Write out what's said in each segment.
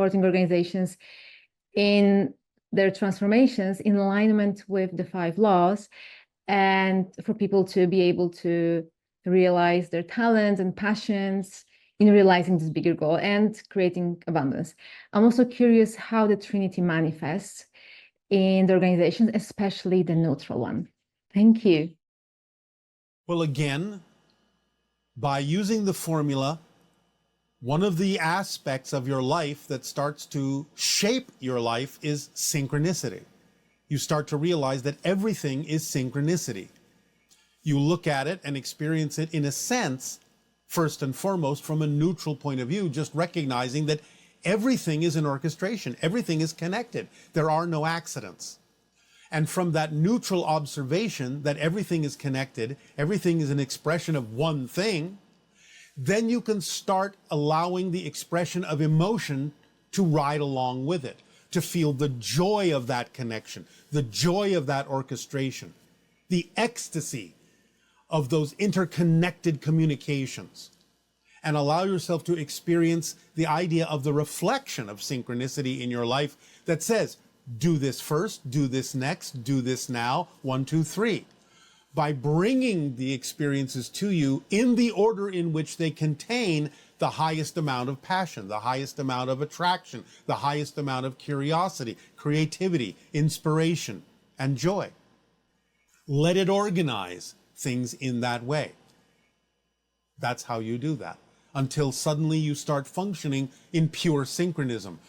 supporting organizations in their transformations in alignment with the 5 laws, and for people to be able to realize their talents and passions in realizing this bigger goal and creating abundance. I'm also curious how the Trinity manifests in the organizations, especially the neutral one. Thank you. Well, again, by using the formula, one of the aspects of your life that starts to shape your life is synchronicity. You start to realize that everything is synchronicity. You look at it and experience it in a sense, first and foremost, from a neutral point of view, just recognizing that everything is an orchestration. Everything is connected. There are no accidents. And from that neutral observation that everything is connected, everything is an expression of one thing, then you can start allowing the expression of emotion to ride along with it, to feel the joy of that connection, the joy of that orchestration, the ecstasy of those interconnected communications, and allow yourself to experience the idea of the reflection of synchronicity in your life that says, do this first, do this next, do this now, 1, 2, 3. By bringing the experiences to you in the order in which they contain the highest amount of passion, the highest amount of attraction, the highest amount of curiosity, creativity, inspiration, and joy. Let it organize things in that way. That's how you do that, until suddenly you start functioning in pure synchronism,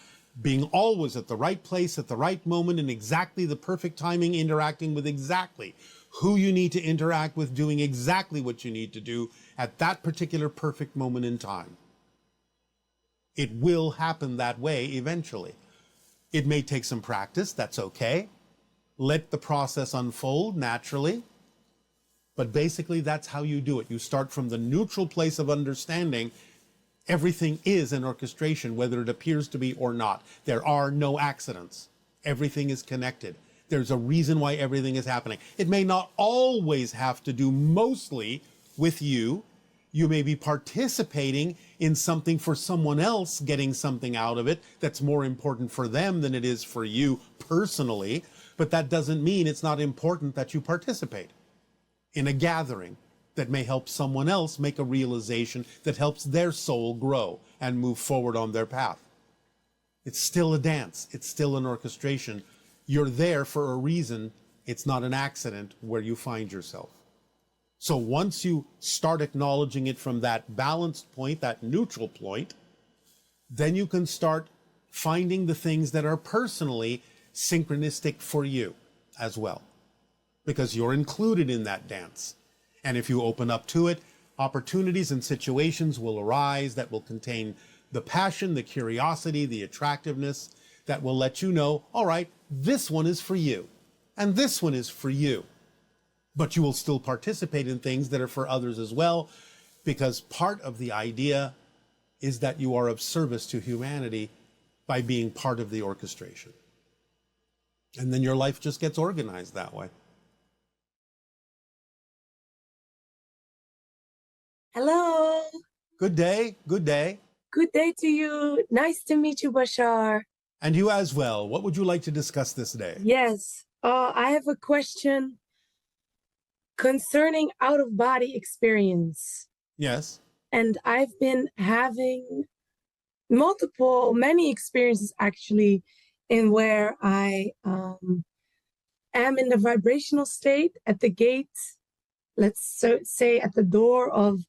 being always at the right place at the right moment in exactly the perfect timing, interacting with exactly who you need to interact with, doing exactly what you need to do at that particular perfect moment in time. It will happen that way eventually. It may take some practice, that's okay. Let the process unfold naturally. But basically, that's how you do it. You start from the neutral place of understanding everything is an orchestration, whether it appears to be or not. There are no accidents. Everything is connected. There's a reason why everything is happening. It may not always have to do mostly with you. You may be participating in something for someone else, getting something out of it that's more important for them than it is for you personally. But that doesn't mean it's not important that you participate in a gathering that may help someone else make a realization that helps their soul grow and move forward on their path. It's still a dance. It's still an orchestration. You're there for a reason. It's not an accident where you find yourself. So once you start acknowledging it from that balanced point, that neutral point, then you can start finding the things that are personally synchronistic for you as well, because you're included in that dance. And if you open up to it, opportunities and situations will arise that will contain the passion, the curiosity, the attractiveness that will let you know, all right, this one is for you, and this one is for you. But you will still participate in things that are for others as well, because part of the idea is that you are of service to humanity by being part of the orchestration. And then your life just gets organized that way. Hello. Good day. Good day. Good day to you. Nice to meet you, Bashar. And you as well. What would you like to discuss this day? Yes. I have a question concerning out-of-body experience. Yes. And I've been having many experiences actually, in where I am in the vibrational state at the gate, let's say at the door of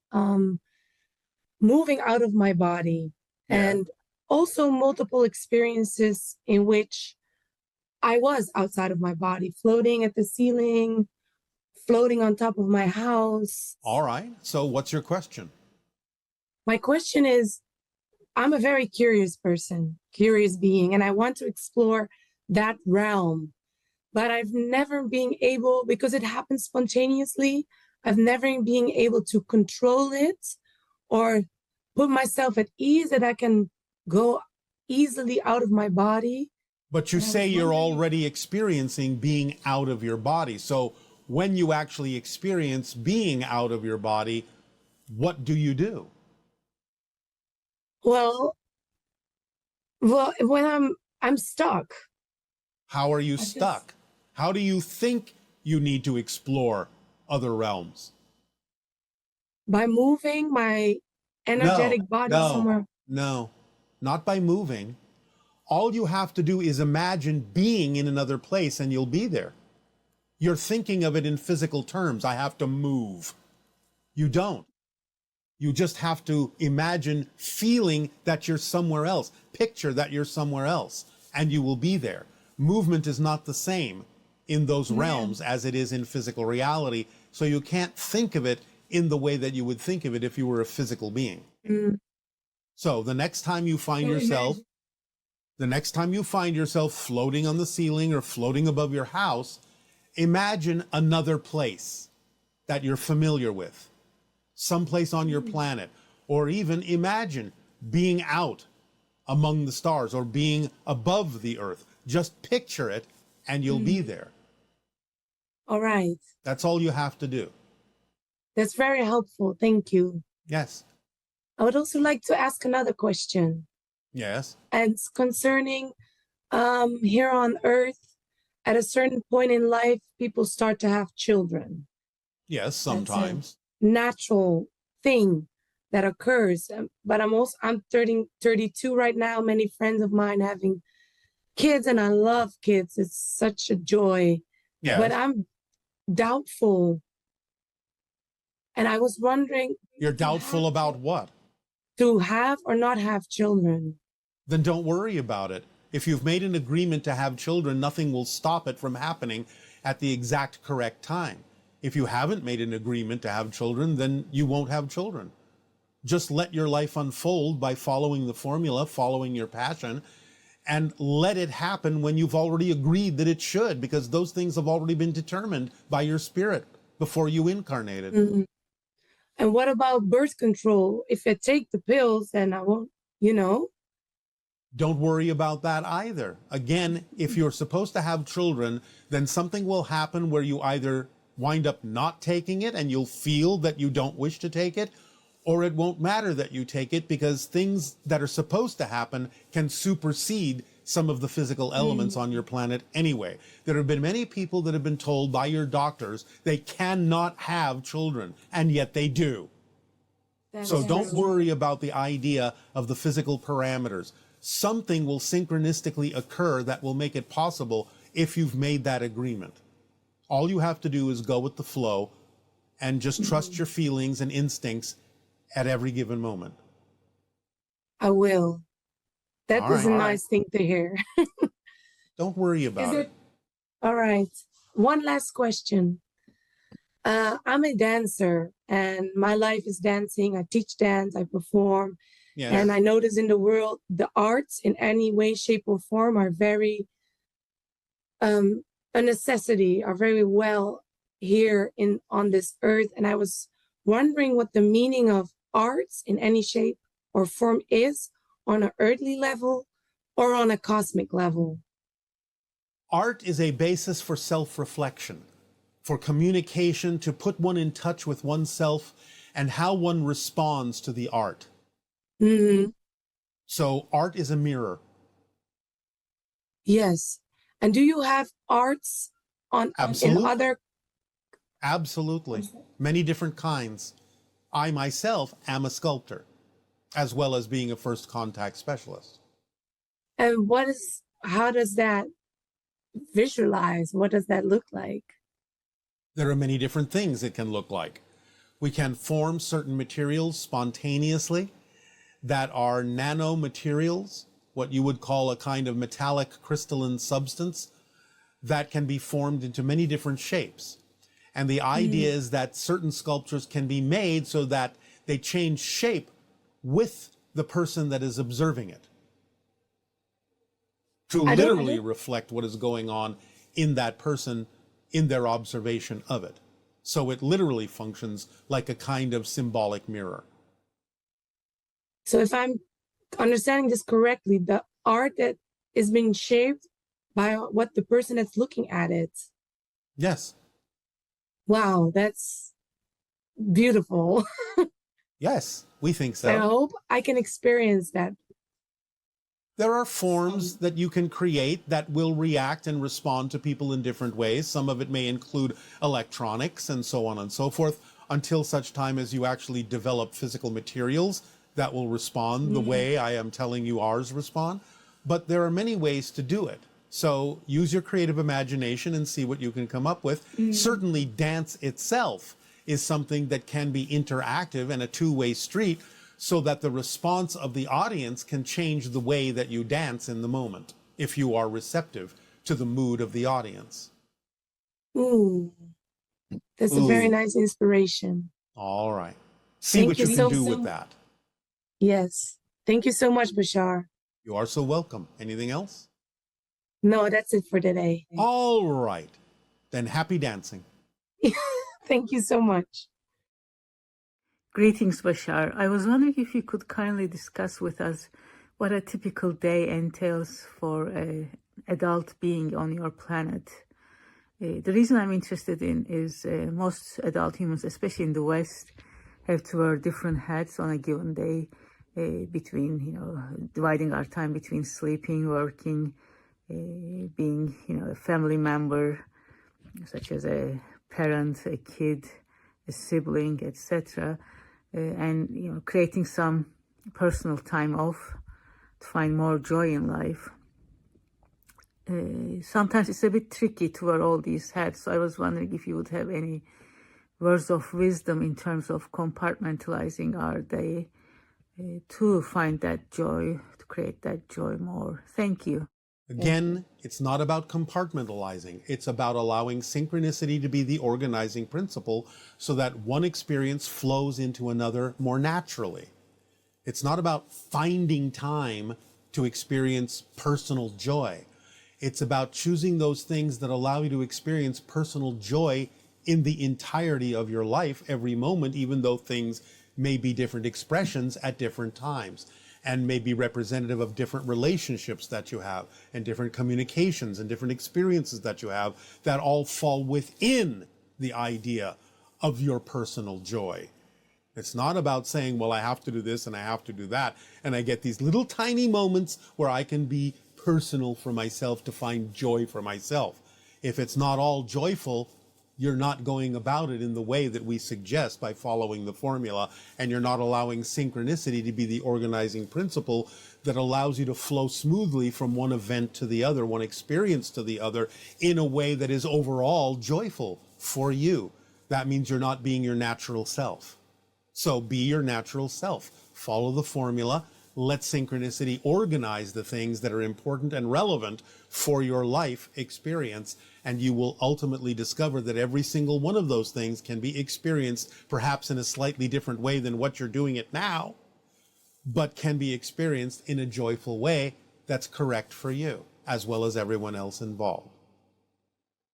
moving out of my body. Yeah. And also multiple experiences in which I was outside of my body, floating at the ceiling, floating on top of my house. All right. So what's your question? My question is, I'm a very curious person, curious being, and I want to explore that realm. But I've never been able, because it happens spontaneously, I've never been able to control it or put myself at ease that I can go easily out of my body. But you say you're already experiencing being out of your body. So when you actually experience being out of your body, what do you do? Well, Well, when I'm stuck. How are you I just stuck? How do you think you need to explore other realms? by moving my No, energetic body no, somewhere. no, not by moving. All you have to do is imagine being in another place and you'll be there. You're thinking of it in physical terms. I have to move. You don't. You just have to imagine feeling that you're somewhere else. Picture that you're somewhere else and you will be there. Movement is not the same in those Yeah. realms as it is in physical reality. So you can't think of it in the way that you would think of it if you were a physical being. Mm. So the next time you find So yourself, imagine. the next time you find yourself floating on the ceiling or floating above your house, imagine another place that you're familiar with, someplace on your planet, or even imagine being out among the stars or being above the earth. Just picture it and you'll be there. All right. That's all you have to do. That's very helpful. Thank you. Yes. I would also like to ask another question. Yes. And it's concerning here on Earth, at a certain point in life, people start to have children. Yes, That's a sometimes. natural thing that occurs. But I'm 32 right now. Many friends of mine having kids, and I love kids. It's such a joy. But Yes. I'm doubtful. And I was wondering You're doubtful about what? to have or not have children. Then don't worry about it. If you've made an agreement to have children, nothing will stop it from happening at the exact correct time. If you haven't made an agreement to have children, then you won't have children. Just let your life unfold by following the formula, following your passion, and let it happen when you've already agreed that it should, because those things have already been determined by your spirit before you incarnated. Mhm. And what about birth control? If I take the pills, then I won't, you know? Don't worry about that either. Again, if you're supposed to have children, then something will happen where you either wind up not taking it and you'll feel that you don't wish to take it, or it won't matter that you take it because things that are supposed to happen can supersede some of the physical elements on your planet anyway. There have been many people that have been told by your doctors they cannot have children, and yet they do. So don't worry about the idea of the physical parameters. Something will synchronistically occur that will make it possible if you've made that agreement. All you have to do is go with the flow and just trust your feelings and instincts at every given moment. I will. That All is a right. nice thing to hear. Don't worry about it. All right. One last question. I'm a dancer and my life is dancing. I teach dance, I perform. Yes. And I notice in the world, the arts in any way, shape, or form are very a necessity, are very well here on this earth. And I was wondering what the meaning of arts in any shape or form is on an earthly level or on a cosmic level. Art is a basis for self-reflection, for communication, to put one in touch with oneself and how one responds to the art. Mm-hmm. So art is a mirror. Yes. And do you have arts in Absolutely. other? Absolutely. Many different kinds. I myself am a sculptor, as well as being a first contact specialist. And how does that visualize? What does that look like? There are many different things it can look like. We can form certain materials spontaneously that are nanomaterials, what you would call a kind of metallic crystalline substance that can be formed into many different shapes. And the idea is that certain sculptures can be made so that they change shape with the person that is observing it, to literally reflect what is going on in that person in their observation of it. So it literally functions like a kind of symbolic mirror. So if I'm understanding this correctly, the art that is being shaped by what the person that's looking at it. Yes. Wow, that's beautiful. Yes, we think I so. hope I can experience that There are forms that you can create that will react and respond to people in different ways. Some of it may include electronics and so on and so forth, until such time as you actually develop physical materials that will respond the way I am telling you ours respond. But there are many ways to do it. So use your creative imagination and see what you can come up with. Certainly dance itself is something that can be interactive and a two-way street, so that the response of the audience can change the way that you dance in the moment, if you are receptive to the mood of the audience. Ooh, that's a very nice inspiration. All right. See Thank what you you so can do with much. that. Yes. Thank you so much, Bashar. You are so welcome. Anything else? No, that's it for today. All right. Then happy dancing. Thank you so much. Greetings, Bashar. I was wondering if you could kindly discuss with us what a typical day entails for an adult being on your planet. The reason I'm interested in is most adult humans, especially in the West, have to wear different hats on a given day, between, dividing our time between sleeping, working, being, a family member, such as a parent, a kid, a sibling, etc., and creating some personal time off to find more joy in life. Sometimes it's a bit tricky to wear all these hats, so I was wondering if you would have any words of wisdom in terms of compartmentalizing our day to find that joy, to create that joy more. Thank you. Again, it's not about compartmentalizing. It's about allowing synchronicity to be the organizing principle so that one experience flows into another more naturally. It's not about finding time to experience personal joy. It's about choosing those things that allow you to experience personal joy in the entirety of your life, every moment, even though things may be different expressions at different times, and may be representative of different relationships that you have, and different communications and different experiences that you have, that all fall within the idea of your personal joy. It's not about saying, well, I have to do this and I have to do that, and I get these little tiny moments where I can be personal for myself to find joy for myself. If it's not all joyful, you're not going about it in the way that we suggest by following the formula, and you're not allowing synchronicity to be the organizing principle that allows you to flow smoothly from one event to the other, one experience to the other, in a way that is overall joyful for you. That means you're not being your natural self. So be your natural self. Follow the formula. Let synchronicity organize the things that are important and relevant for your life experience, and you will ultimately discover that every single one of those things can be experienced perhaps in a slightly different way than what you're doing it now, but can be experienced in a joyful way that's correct for you, as well as everyone else involved.